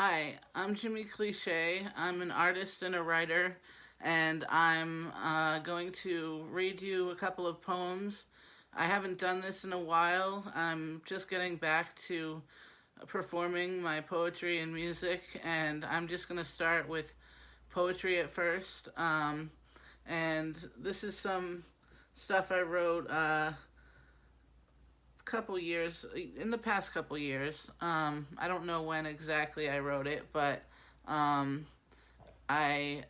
Hi, I'm Jymi Cliche. I'm an artist and a writer, and I'm going to read you a couple of poems. I haven't done this in a while. I'm just getting back to performing my poetry and music, and I'm just going to start with poetry at first. And this is some stuff I wrote couple years in the past couple years. I don't know when exactly I wrote it, but um, I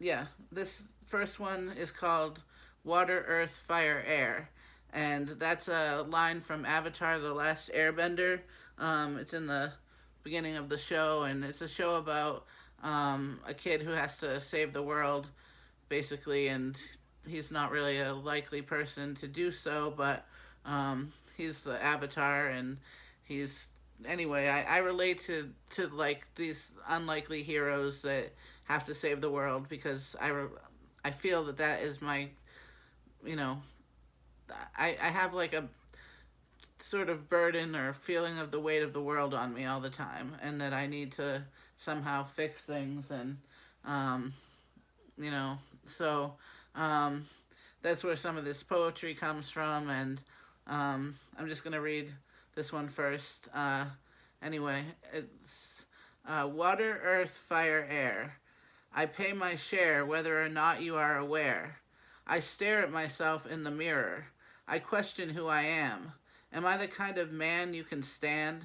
yeah, this first one is called Water, Earth, Fire, Air, and that's a line from Avatar: The Last Airbender. It's in the beginning of the show, and it's a show about a kid who has to save the world, basically, and he's not really a likely person to do so, but he's the avatar, and he's anyway. I relate to like these unlikely heroes that have to save the world because I feel that that is my you know I have like a sort of burden or feeling of the weight of the world on me all the time, and that I need to somehow fix things, and um, you know so um, that's where some of this poetry comes from, and I'm just going to read this one first. Anyway, it's water, earth, fire, air. I pay my share whether or not you are aware. I stare at myself in the mirror. I question who I am. Am I the kind of man you can stand?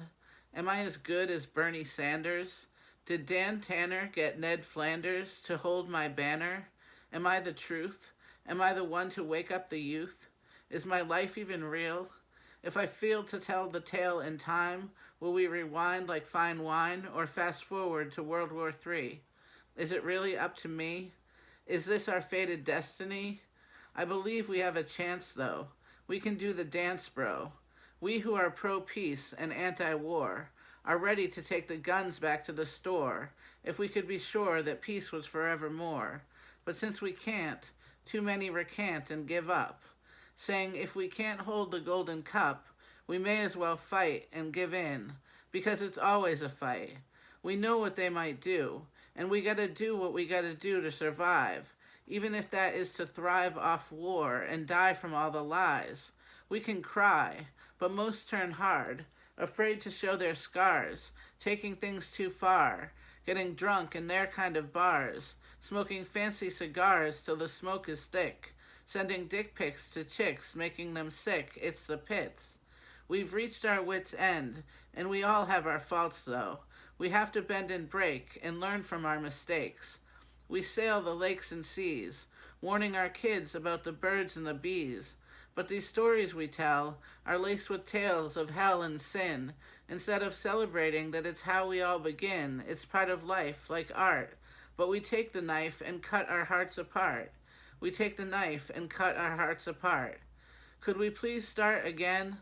Am I as good as Bernie Sanders? Did Dan Tanner get Ned Flanders to hold my banner? Am I the truth? Am I the one to wake up the youth? Is my life even real? If I fail to tell the tale in time, will we rewind like fine wine or fast forward to World War III? Is it really up to me? Is this our fated destiny? I believe we have a chance, though. We can do the dance, bro. We who are pro-peace and anti-war are ready to take the guns back to the store if we could be sure that peace was forevermore. But since we can't, too many recant and give up, saying if we can't hold the golden cup, we may as well fight and give in, because it's always a fight. We know what they might do, and we gotta do what we gotta do to survive, even if that is to thrive off war and die from all the lies. We can cry, but most turn hard, afraid to show their scars, taking things too far, getting drunk in their kind of bars, smoking fancy cigars till the smoke is thick, sending dick pics to chicks, making them sick. It's the pits. We've reached our wits' end, and we all have our faults, though. We have to bend and break and learn from our mistakes. We sail the lakes and seas, warning our kids about the birds and the bees. But these stories we tell are laced with tales of hell and sin. Instead of celebrating that it's how we all begin, it's part of life, like art. But we take the knife and cut our hearts apart. We take the knife and cut our hearts apart. Could we please start again?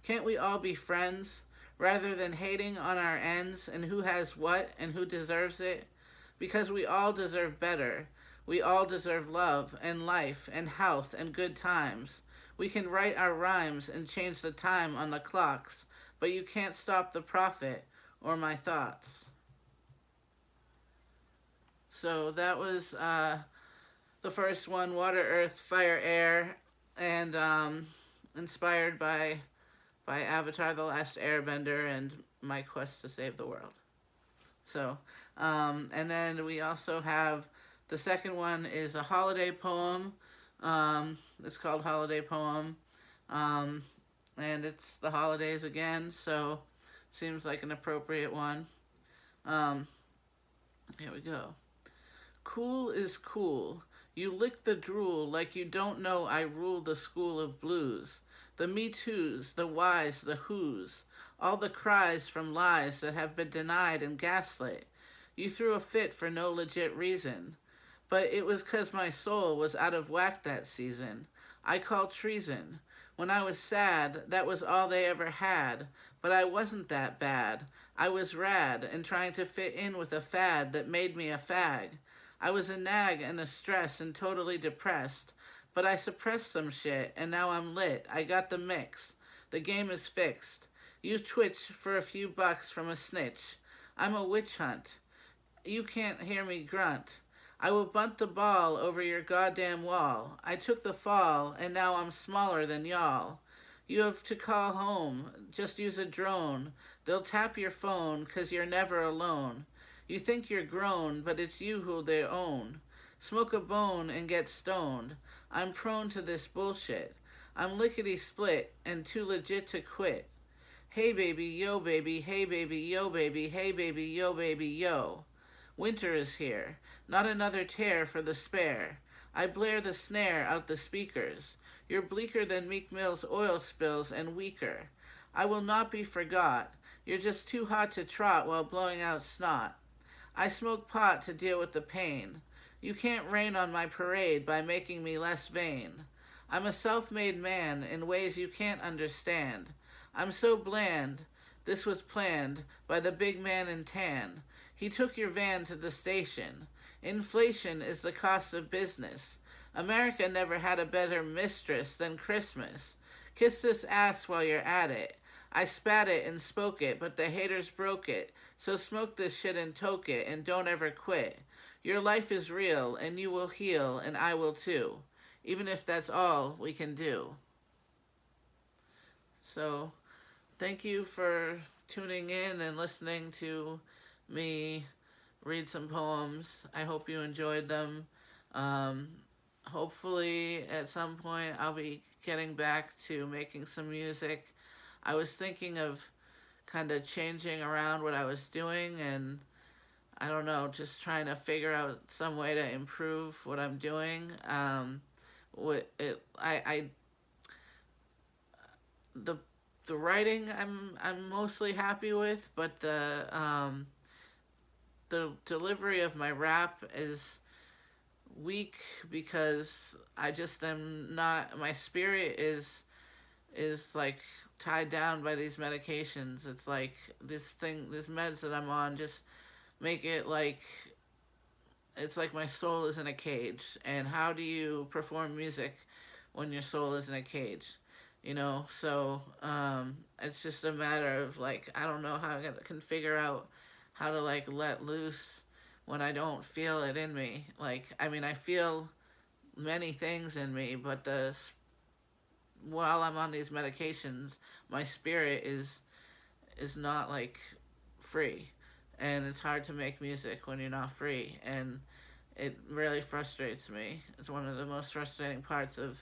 Can't we all be friends, rather than hating on our ends and who has what and who deserves it? Because we all deserve better. We all deserve love and life and health and good times. We can write our rhymes and change the time on the clocks, but you can't stop the prophet or my thoughts. So that was the first one, Water, Earth, Fire, Air, and inspired by Avatar: The Last Airbender and my quest to save the world. So, and then we also have the second one is a holiday poem. It's called Holiday Poem, um, and it's the holidays again, so seems like an appropriate one. Um, Here we go. Cool is cool. You lick the drool like you don't know I rule the school of blues. The me toos, the whys, the whos, all the cries from lies that have been denied and gaslit. You threw a fit for no legit reason. But it was 'cause my soul was out of whack that season. I call treason. When I was sad, that was all they ever had. But I wasn't that bad. I was rad and trying to fit in with a fad that made me a fag. I was a nag and a stress and totally depressed. But I suppressed some shit and now I'm lit. I got the mix. The game is fixed. You twitch for a few bucks from a snitch. I'm a witch hunt. You can't hear me grunt. I will bunt the ball over your goddamn wall. I took the fall, and now I'm smaller than y'all. You have to call home. Just use a drone. They'll tap your phone 'cause you're never alone. You think you're grown, but it's you who they own. Smoke a bone and get stoned. I'm prone to this bullshit. I'm lickety split and too legit to quit. Hey baby, yo baby, hey baby, yo baby, hey baby, yo baby, yo. Winter is here, not another tear for the spare. I blare the snare out the speakers. You're bleaker than Meek Mill's oil spills and weaker. I will not be forgot. You're just too hot to trot while blowing out snot. I smoke pot to deal with the pain. You can't rain on my parade by making me less vain. I'm a self-made man in ways you can't understand. I'm so bland. This was planned by the big man in tan. He took your van to the station. Inflation is the cost of business. America never had a better mistress than Christmas. Kiss this ass while you're at it. I spat it and spoke it, but the haters broke it. So smoke this shit and toke it, and don't ever quit. Your life is real, and you will heal, and I will too. Even if that's all we can do. So, thank you for tuning in and listening to me read some poems. I hope you enjoyed them. Um, Hopefully, at some point, I'll be getting back to making some music. I was thinking of kind of changing around what I was doing, and I don't know, just trying to figure out some way to improve what I'm doing. What it, I the writing I'm mostly happy with, but the delivery of my rap is weak because I just am not. My spirit is like tied down by these medications. It's like these meds that I'm on just make it like it's like my soul is in a cage. And how do you perform music when your soul is in a cage? You know, so it's just a matter of like I don't know how I can figure out how to like let loose when I don't feel it in me. Like I mean, I feel many things in me, but while I'm on these medications, my spirit is not like free, and it's hard to make music when you're not free, and it really frustrates me. It's one of the most frustrating parts of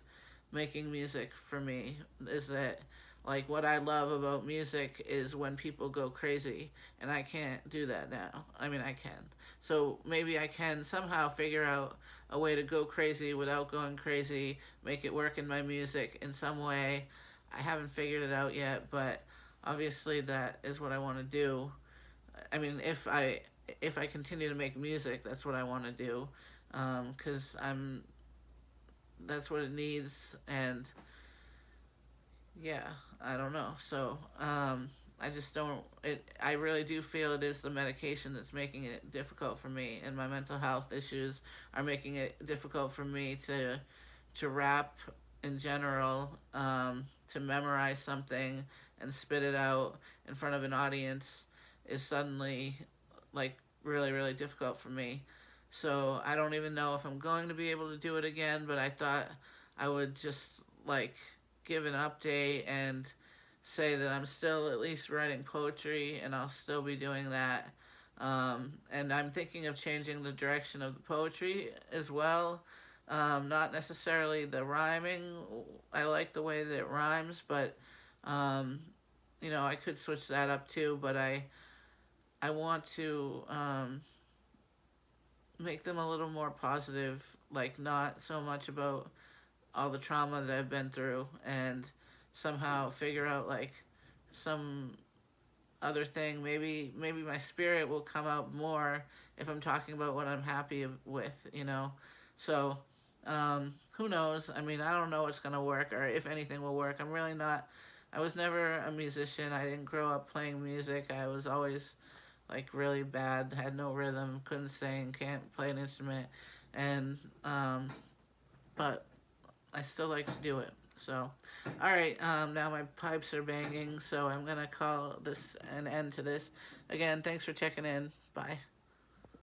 making music for me is that like what I love about music is when people go crazy, and I can't do that now. I mean, I can. So maybe I can somehow figure out a way to go crazy without going crazy, make it work in my music in some way. I haven't figured it out yet, but obviously that is what I want to do. I mean, if I continue to make music, that's what I want to do, because that's what it needs, and yeah, I don't know. So I just don't. I really do feel it is the medication that's making it difficult for me, and my mental health issues are making it difficult for me to rap in general, to memorize something and spit it out in front of an audience is suddenly like really really difficult for me. So I don't even know if I'm going to be able to do it again, but I thought I would just like give an update and say that I'm still at least writing poetry, and I'll still be doing that. And I'm thinking of changing the direction of the poetry as well. Not necessarily the rhyming. I like the way that it rhymes, but I could switch that up too. But I want to make them a little more positive, like not so much about all the trauma that I've been through, and somehow figure out like some other thing. Maybe my spirit will come out more if I'm talking about what I'm happy with. So who knows? I mean, I don't know what's gonna work or if anything will work. I'm really not. I was never a musician. I didn't grow up playing music. I was always like really bad, had no rhythm, couldn't sing, can't play an instrument, and but I still like to do it. So, all right. Now my pipes are banging, so I'm gonna call this an end to this. Again, thanks for checking in. Bye.